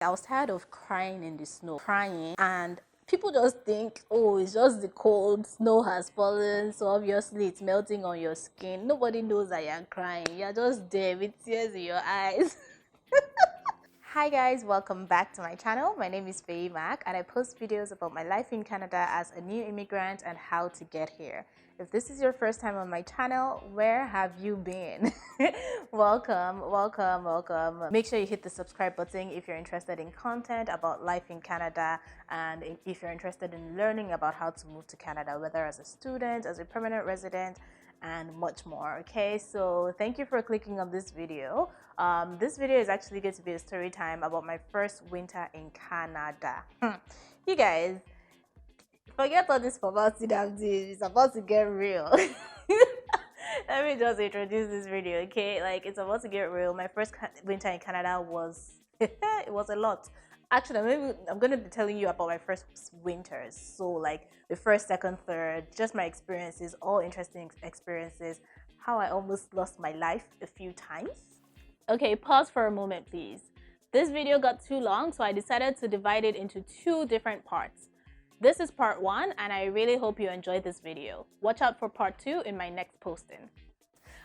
I was tired of crying in the snow, crying, and people just think, oh, it's just the cold, snow has fallen, so obviously it's melting on your skin. Nobody knows that you're crying. You're just there with tears in your eyes. Hi guys, welcome back to my channel. My name is Faye Mac and I post videos about my life in Canada as a new immigrant and how to get here. If this is your first time on my channel, where have you been? Welcome, welcome, welcome. Make sure you hit the subscribe button if you're interested in content about life in Canada and if you're interested in learning about how to move to Canada, whether as a student, as a permanent resident, and much more. Okay, so thank you for clicking on this video. This video is actually going to be a story time about my first winter in Canada. You guys, forget all this formality that it's about to get real. Let me just introduce this video, okay? Like, it's about to get real. My first winter in Canada was it was a lot. Actually, I'm going to be telling you about my first winters. So, like the first, second, third, just my experiences, all interesting experiences. How I almost lost my life a few times. Okay, pause for a moment, please. This video got too long, so I decided to divide it into two different parts. This is part one, and I really hope you enjoyed this video. Watch out for part two in my next posting.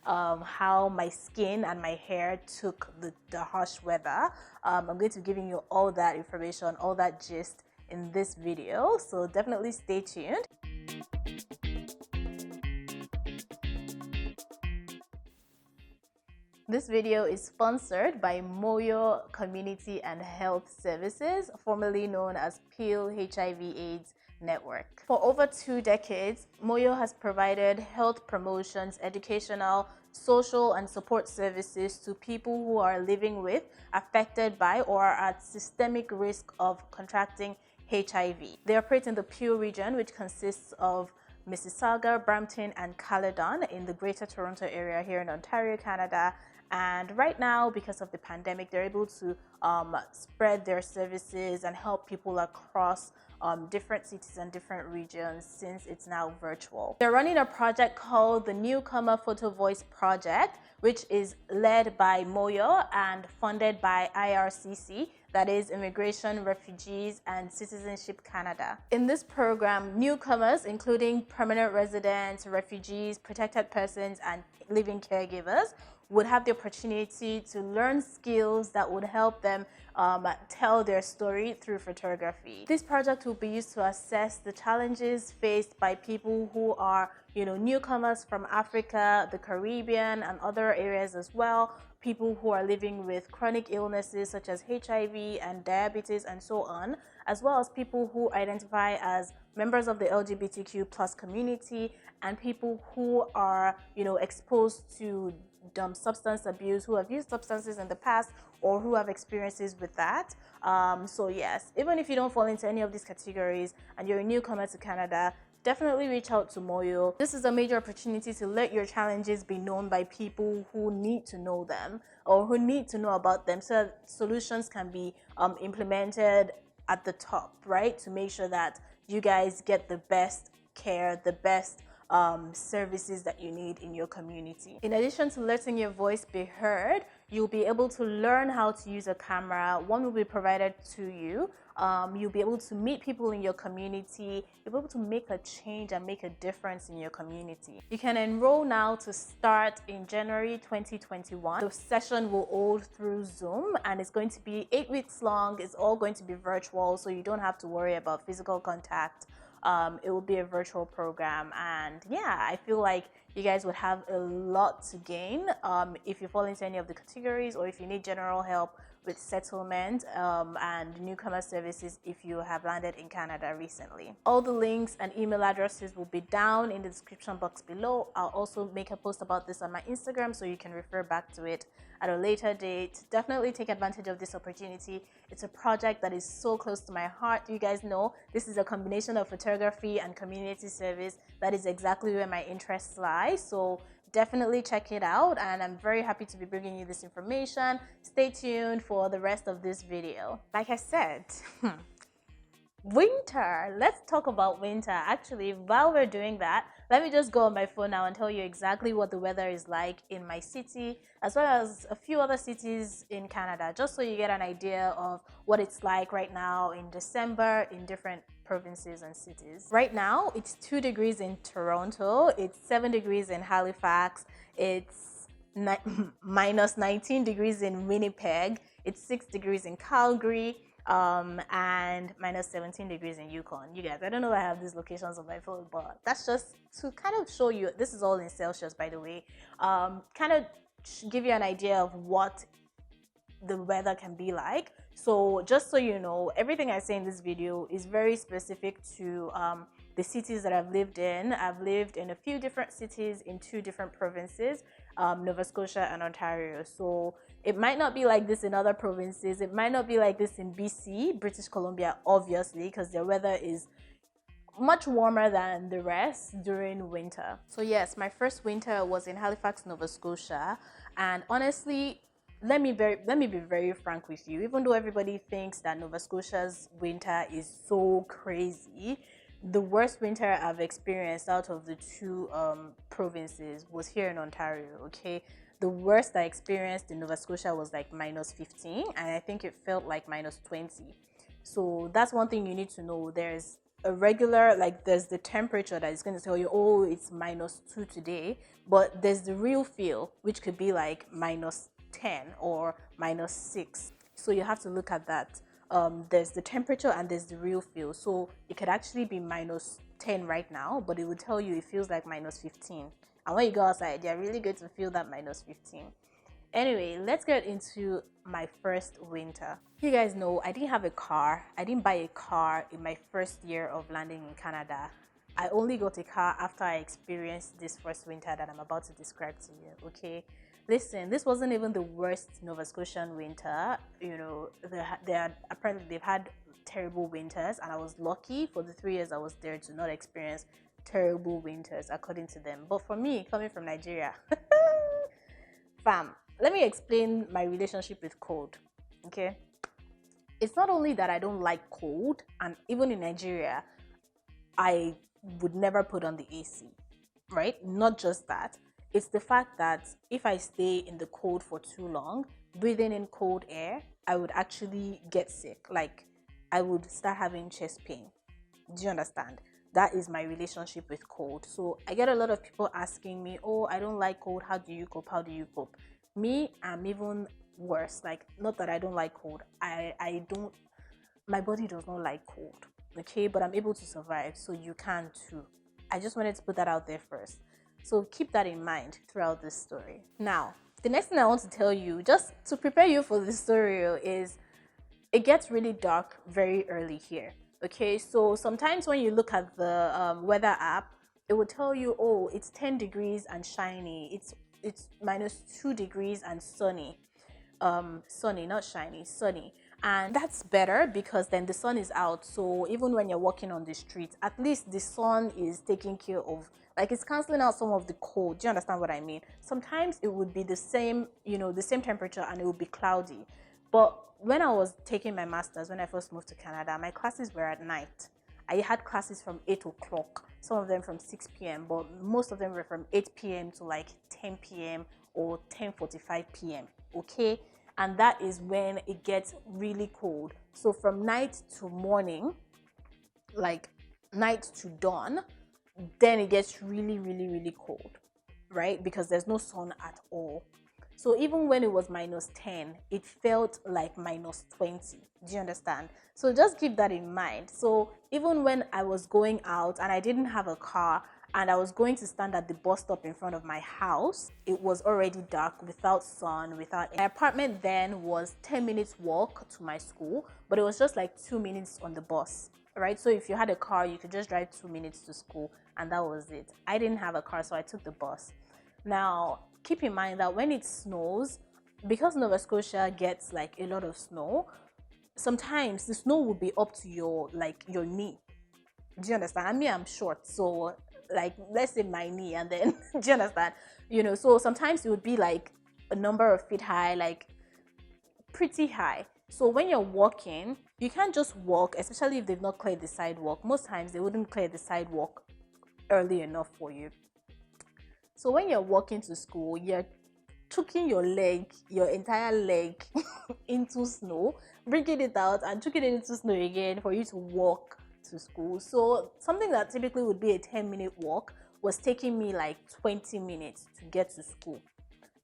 How my skin and my hair took the harsh weather. I'm going to be giving you all that information, all that gist in this video, so definitely stay tuned. This video is sponsored by Moyo Community and Health Services, formerly known as PEEL HIV/AIDS Network. For over 2 decades, Moyo has provided health promotions, educational, social, and support services to people who are living with, affected by, or are at systemic risk of contracting HIV. They operate in the Peel region, which consists of Mississauga, Brampton, and Caledon in the Greater Toronto area here in Ontario, Canada. And right now, because of the pandemic, they're able to spread their services and help people across different cities and different regions since it's now virtual. They're running a project called the Newcomer Photovoice Project, which is led by Moyo and funded by IRCC, that is Immigration, Refugees, and Citizenship Canada. In this program, newcomers, including permanent residents, refugees, protected persons, and living caregivers, would have the opportunity to learn skills that would help them tell their story through photography. This project will be used to assess the challenges faced by people who are, newcomers from Africa, the Caribbean, and other areas as well, people who are living with chronic illnesses such as HIV and diabetes and so on, as well as people who identify as members of the LGBTQ plus community and people who are, exposed to substance abuse, who have used substances in the past or who have experiences with that. So yes, even if you don't fall into any of these categories and you're a newcomer to Canada, definitely reach out to Moyo. This is a major opportunity to let your challenges be known by people who need to know them or who need to know about them so that solutions can be implemented at the top, right? To make sure that you guys get the best care, the best services that you need in your community. In addition to letting your voice be heard, you'll be able to learn how to use a camera. One will be provided to you. You'll be able to meet people in your community. You'll be able to make a change and make a difference in your community. You can enroll now to start in January 2021. The session will hold through Zoom and it's going to be 8 weeks long. It's all going to be virtual, so you don't have to worry about physical contact. It will be a virtual program, and yeah, I feel like you guys would have a lot to gain if you fall into any of the categories or if you need general help with settlement and newcomer services if you have landed in Canada recently. All the links and email addresses will be down in the description box below. I'll also make a post about this on my Instagram so you can refer back to it at a later date. Definitely take advantage of this opportunity. It's a project that is so close to my heart. You guys know this is a combination of photography and community service. That is exactly where my interests lie. So definitely check it out, and I'm very happy to be bringing you this information. Stay tuned for the rest of this video. Like I said, Winter. Let's talk about winter. Actually, while we're doing that, let me just go on my phone now and tell you exactly what the weather is like in my city, as well as a few other cities in Canada, just so you get an idea of what it's like right now in December in different provinces and cities. Right now, it's 2 degrees in Toronto, it's 7 degrees in Halifax, it's minus 19 degrees in Winnipeg, it's 6 degrees in Calgary, and minus 17 degrees in Yukon. You guys, I don't know if I have these locations on my phone, but that's just to kind of show you. This is all in Celsius, by the way. Kind of give you an idea of what the weather can be like. So just so you know, everything I say in this video is very specific to the cities that I've lived in. I've lived in a few different cities in 2 different provinces, Nova Scotia and Ontario. So it might not be like this in other provinces. It might not be like this in BC, British Columbia, obviously, because their weather is much warmer than the rest during winter. So yes, my first winter was in Halifax, Nova Scotia, and honestly, let me be very frank with you. Even though everybody thinks that Nova Scotia's winter is so crazy, the worst winter I've experienced out of the 2 provinces was here in Ontario. Okay, the worst I experienced in Nova Scotia was like minus 15, and I think it felt like minus 20. So that's one thing you need to know. There's a regular, like there's the temperature that is going to tell you, oh, it's minus 2 today, but there's the real feel, which could be like minus 10 or minus 6. So you have to look at that. There's the temperature and there's the real feel. So it could actually be minus 10 right now, but it will tell you it feels like minus 15. And when you go outside, you're really going to feel that minus 15. Anyway, let's get into my first winter. You guys know I didn't have a car. I didn't buy a car in my first year of landing in Canada. I only got a car after I experienced this first winter that I'm about to describe to you, okay? Listen, this wasn't even the worst Nova Scotian winter. You know, apparently they've had terrible winters, and I was lucky for the 3 years I was there to not experience terrible winters, according to them. But for me, coming from Nigeria, fam, let me explain my relationship with cold, okay? It's not only that I don't like cold, and even in Nigeria, I would never put on the AC, right? Not just that. It's the fact that if I stay in the cold for too long, breathing in cold air, I would actually get sick. Like, I would start having chest pain. Do you understand? That is my relationship with cold. So I get a lot of people asking me, oh, I don't like cold. How do you cope? How do you cope? Me, I'm even worse. Like, not that I don't like cold. My body does not like cold. Okay, but I'm able to survive. So you can too. I just wanted to put that out there first. So keep that in mind throughout this story. Now, the next thing I want to tell you, just to prepare you for this story, is it gets really dark very early here. Okay, so sometimes when you look at the weather app, it will tell you, oh, it's 10 degrees and shiny. It's minus 2 degrees and sunny. Sunny, not shiny, sunny. And that's better because then the sun is out. So even when you're walking on the street, at least the sun is taking care of, like, it's canceling out some of the cold. Do you understand what I mean? Sometimes it would be the same, the same temperature, and it would be cloudy. But when I was taking my master's, when I first moved to Canada, my classes were at night. I had classes from 8 o'clock, some of them from 6 p.m., but most of them were from 8 p.m. to like 10 p.m. or 10:45 p.m. Okay? And that is when it gets really cold. So from night to morning, like night to dawn, then it gets really, really, really cold, right? Because there's no sun at all. So even when it was minus 10, it felt like minus 20. Do you understand? So just keep that in mind. So even when I was going out and I didn't have a car, and I was going to stand at the bus stop in front of my house, it was already dark, without sun, without... My apartment then was 10 minutes walk to my school, but it was just like 2 minutes on the bus, right? So if you had a car, you could just drive 2 minutes to school, and that was it. I didn't have a car, so I took the bus. Now, keep in mind that when it snows, because Nova Scotia gets like a lot of snow, sometimes the snow will be up to your knee. Do you understand? I mean, I'm short, so like, let's say my knee, and then do you understand? So sometimes it would be like a number of feet high, like pretty high. So when you're walking, you can't just walk, especially if they've not cleared the sidewalk. Most times they wouldn't clear the sidewalk early enough for you. So when you're walking to school, you're chucking your entire leg into snow, bringing it out and chucking it into snow again for you to walk to school. So something that typically would be a 10-minute walk was taking me like 20 minutes to get to school.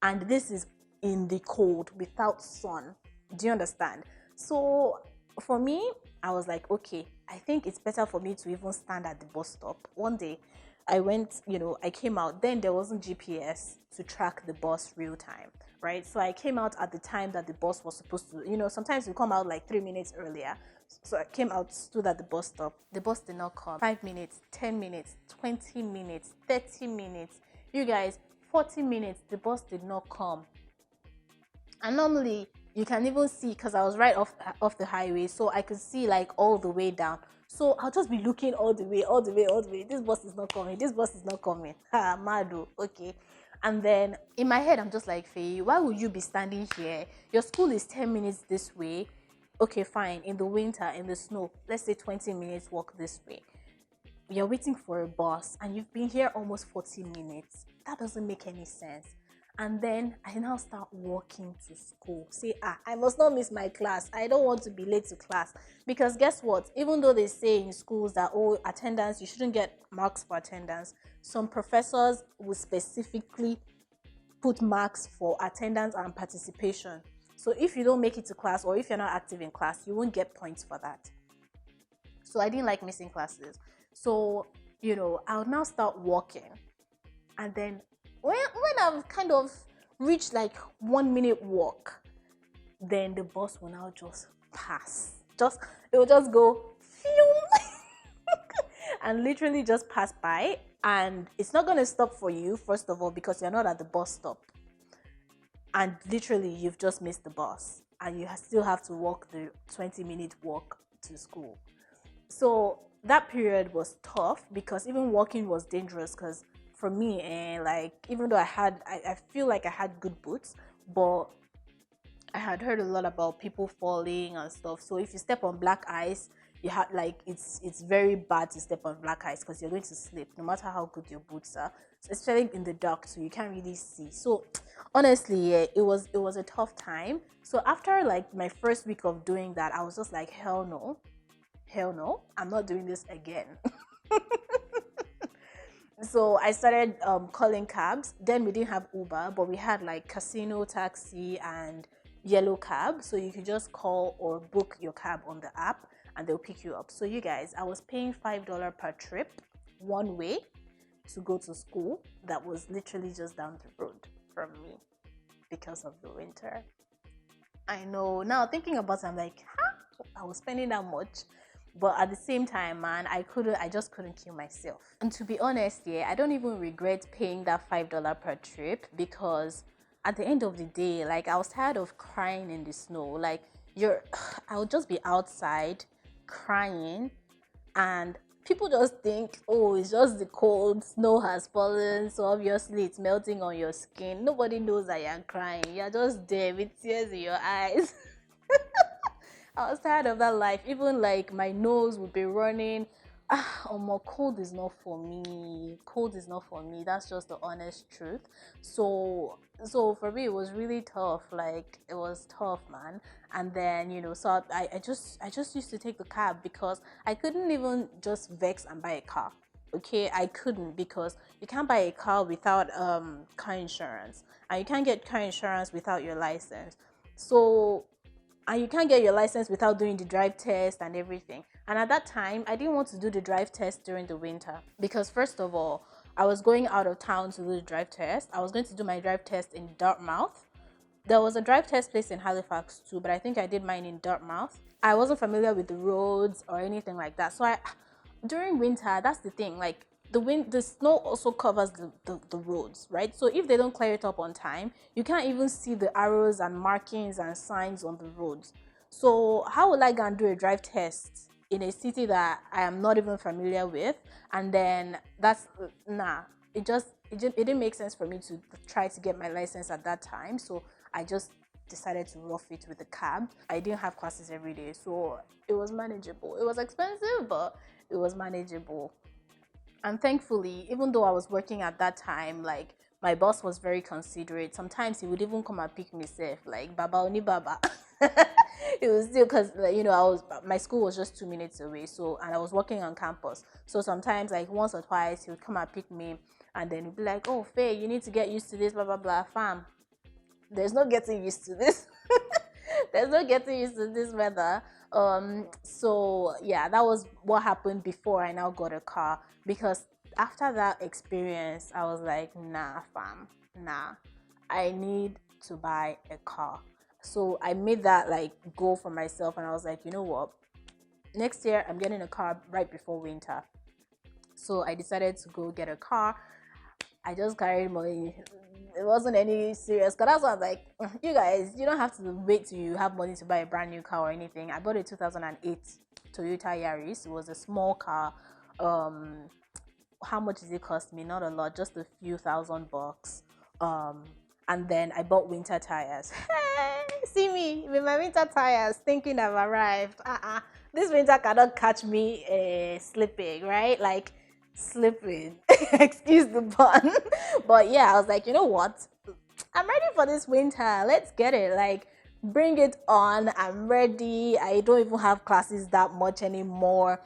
And this is in the cold without sun. Do you understand? So for me, I was like, okay, I think it's better for me to even stand at the bus stop. One day I went, I came out. Then there wasn't GPS to track the bus real time, right? So I came out at the time that the bus was supposed to, sometimes you come out like 3 minutes earlier. So I came out, stood at the bus stop. The bus did not come. 5 minutes, 10 minutes, 20 minutes, 30 minutes. You guys, 40 minutes, the bus did not come. And normally you can even see, because I was right off the highway, so I could see like all the way down. So I'll just be looking all the way. This bus is not coming. Ha, mado. Okay. And then in my head, I'm just like, Faye, why would you be standing here? Your school is 10 minutes this way. Okay, fine. In the winter, in the snow, let's say 20 minutes walk this way. You're waiting for a bus and you've been here almost 40 minutes. That doesn't make any sense. And then I now start walking to school. Say, I must not miss my class. I don't want to be late to class. Because guess what? Even though they say in schools that, attendance, you shouldn't get marks for attendance, some professors will specifically put marks for attendance and participation. So if you don't make it to class, or if you're not active in class, you won't get points for that. So I didn't like missing classes. So, I would now start walking. And then when I've kind of reached like 1 minute walk, then the bus will now just pass. It will just go phew, and literally just pass by. And it's not going to stop for you, first of all, because you're not at the bus stop. And literally, you've just missed the bus. And you still have to walk the 20-minute walk to school. So that period was tough, because even walking was dangerous, because for me, even though I feel like I had good boots, but I had heard a lot about people falling and stuff. So if you step on black ice, you had it's very bad to step on black ice, because you're going to slip no matter how good your boots are, especially in the dark, so you can't really see. So honestly, yeah, it was a tough time. So after like my first week of doing that, I was just like, hell no, I'm not doing this again. So I started calling cabs. Then we didn't have Uber, but we had like Casino Taxi and Yellow Cab. So you could just call or book your cab on the app and they'll pick you up. So you guys, I was paying $5 per trip one way to go to school. That was literally just down the road from me because of the winter. I know. Now thinking about it, I'm like, I was spending that much. But at the same time, man, I just couldn't kill myself. And to be honest, yeah, I don't even regret paying that $5 per trip, because at the end of the day, like, I was tired of crying in the snow. Like, I would just be outside crying, and people just think, oh, it's just the cold, snow has fallen, so obviously it's melting on your skin. Nobody knows that you're crying. You're just there with tears in your eyes. I was tired of that life. Even like my nose would be running. Cold is not for me. That's just the honest truth. So for me, it was really tough. Like, it was tough, man. And then, so I just used to take the cab, because I couldn't even just vex and buy a car. Okay, I couldn't, because you can't buy a car without car insurance, and you can't get car insurance without your license. And you can't get your license without doing the drive test and everything. And at that time, I didn't want to do the drive test during the winter, because first of all, I was going out of town to do the drive test. I was going to do my drive test in Dartmouth. There was a drive test place in Halifax too, but I think I did mine in Dartmouth. I wasn't familiar with the roads or anything like that. So during winter, that's the thing, like, the snow also covers the roads, right? So if they don't clear it up on time, you can't even see the arrows and markings and signs on the roads. So how will I go and do a drive test in a city that I am not even familiar with? And then it didn't make sense for me to try to get my license at that time. So I just decided to rough it with the cab. I didn't have classes every day, so it was manageable. It was expensive, but it was manageable. And thankfully, even though I was working at that time, like my boss was very considerate. Sometimes he would even come and pick me safe, like Baba Oni Baba. It was still because I was my school was just 2 minutes away, so and I was working on campus. So sometimes like once or twice he would come and pick me, and then he'd be like, "Oh, Faye, you need to get used to this, blah blah blah." Fam, there's no getting used to this. There's no getting used to this weather. So yeah, that was what happened before I now got a car, because after that experience I was like, nah fam, nah, I need to buy a car. So I made that like goal for myself, and I was like, you know what, next year I'm getting a car right before winter. So I decided to go get a car. I just carried money. It wasn't any serious. Cause that's why I was like, you guys, you don't have to wait till you have money to buy a brand new car or anything. I bought a 2008 Toyota Yaris. It was a small car. How much did it cost me? Not a lot, just a few $1,000. And then I bought winter tires. Hey, see me with my winter tires, thinking I've arrived. This winter cannot catch me slipping, right? Like slipping. Excuse the pun. But yeah, I was like, you know what? I'm ready for this winter. Let's get it. Like, bring it on. I'm ready. I don't even have classes that much anymore,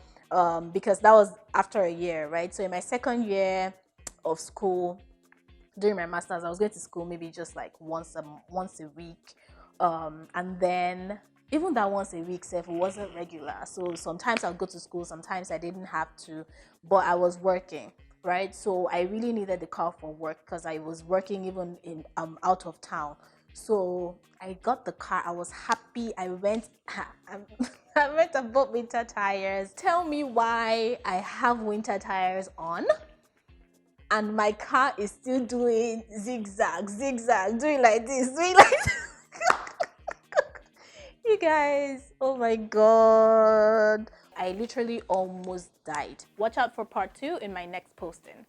because that was after a year, right? So in my second year of school, during my masters, I was going to school maybe just like once a week, and then even that once a week self wasn't regular. So sometimes I'd go to school, sometimes I didn't have to, but I was working, right? So I really needed the car for work because I was working even in out of town. So I got the car. I was happy. I went. I went and bought winter tires. Tell me why I have winter tires on and my car is still doing zigzag, zigzag, doing like this, doing like this. You guys, oh my god. I literally almost died. Watch out for part 2 in my next posting.